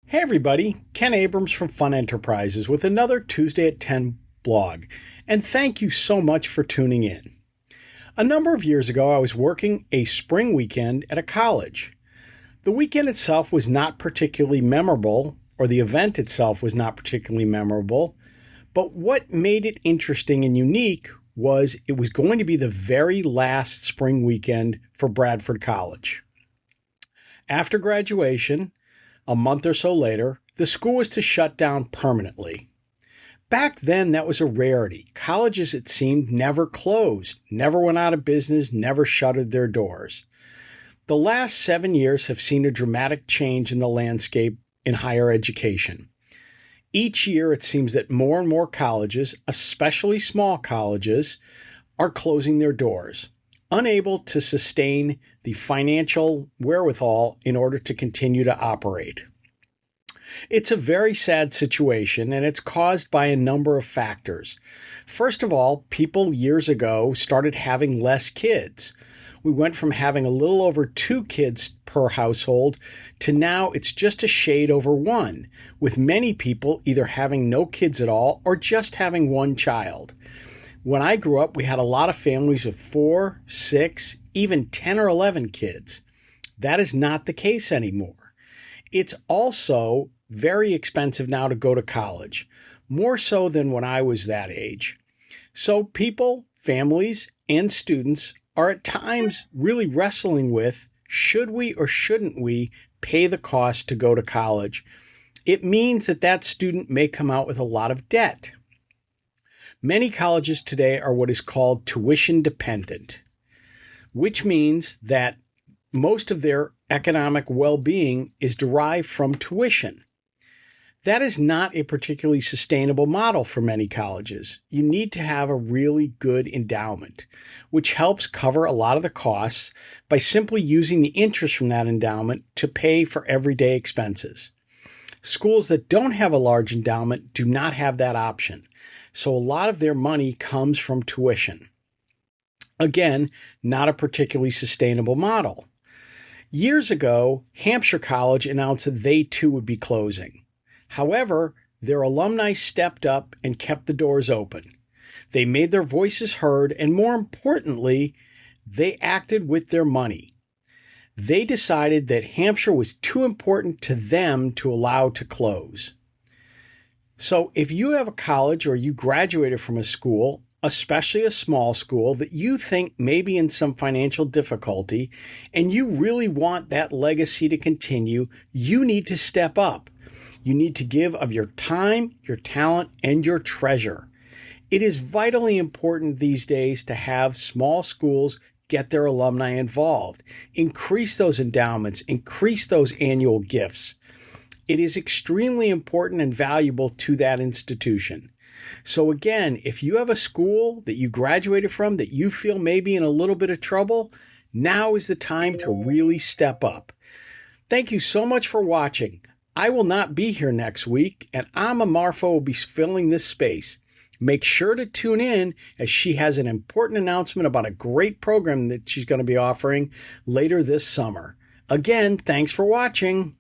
Hey everybody, Ken Abrams from Fun Enterprises with another Tuesday at 10 blog, and thank you so much for tuning in. A number of years ago, I was working a spring weekend at a college. The weekend itself was not particularly memorable, or the event itself was not particularly memorable, but what made it interesting and unique was it was going to be the very last spring weekend for Bradford College. After graduation, a month or so later, the school was to shut down permanently. Back then, that was a rarity. Colleges, it seemed, never closed, never went out of business, never shuttered their doors. The last 7 years have seen a dramatic change in the landscape in higher education. Each year, it seems that more and more colleges, especially small colleges, are closing their doors, unable to sustain the financial wherewithal in order to continue to operate. It's a very sad situation, and it's caused by a number of factors. First of all, people years ago started having less kids. We went from having a little over 2 kids per household to now it's just a shade over 1, with many people either having no kids at all or just having 1 child. When I grew up, we had a lot of families with 4, 6, even 10 or 11 kids. That is not the case anymore. It's also very expensive now to go to college, more so than when I was that age. So people, families, and students are at times really wrestling with, should we or shouldn't we pay the cost to go to college? It means that that student may come out with a lot of debt. Many colleges today are what is called tuition dependent, which means that most of their economic well-being is derived from tuition. That is not a particularly sustainable model for many colleges. You need to have a really good endowment, which helps cover a lot of the costs by simply using the interest from that endowment to pay for everyday expenses. Schools that don't have a large endowment do not have that option. So a lot of their money comes from tuition. Again, not a particularly sustainable model. Years ago, Hampshire College announced that they too would be closing. However, their alumni stepped up and kept the doors open. They made their voices heard, and more importantly, they acted with their money. They decided that Hampshire was too important to them to allow to close. So if you have a college or you graduated from a school, especially a small school, that you think may be in some financial difficulty and you really want that legacy to continue, you need to step up. You need to give of your time, your talent, and your treasure. It is vitally important these days to have small schools get their alumni involved, increase those endowments, increase those annual gifts. It is extremely important and valuable to that institution. So again, if you have a school that you graduated from that you feel may be in a little bit of trouble, now is the time to really step up. Thank you so much for watching. I will not be here next week, and Amma Marfo will be filling this space. Make sure to tune in as she has an important announcement about a great program that she's going to be offering later this summer. Again, thanks for watching.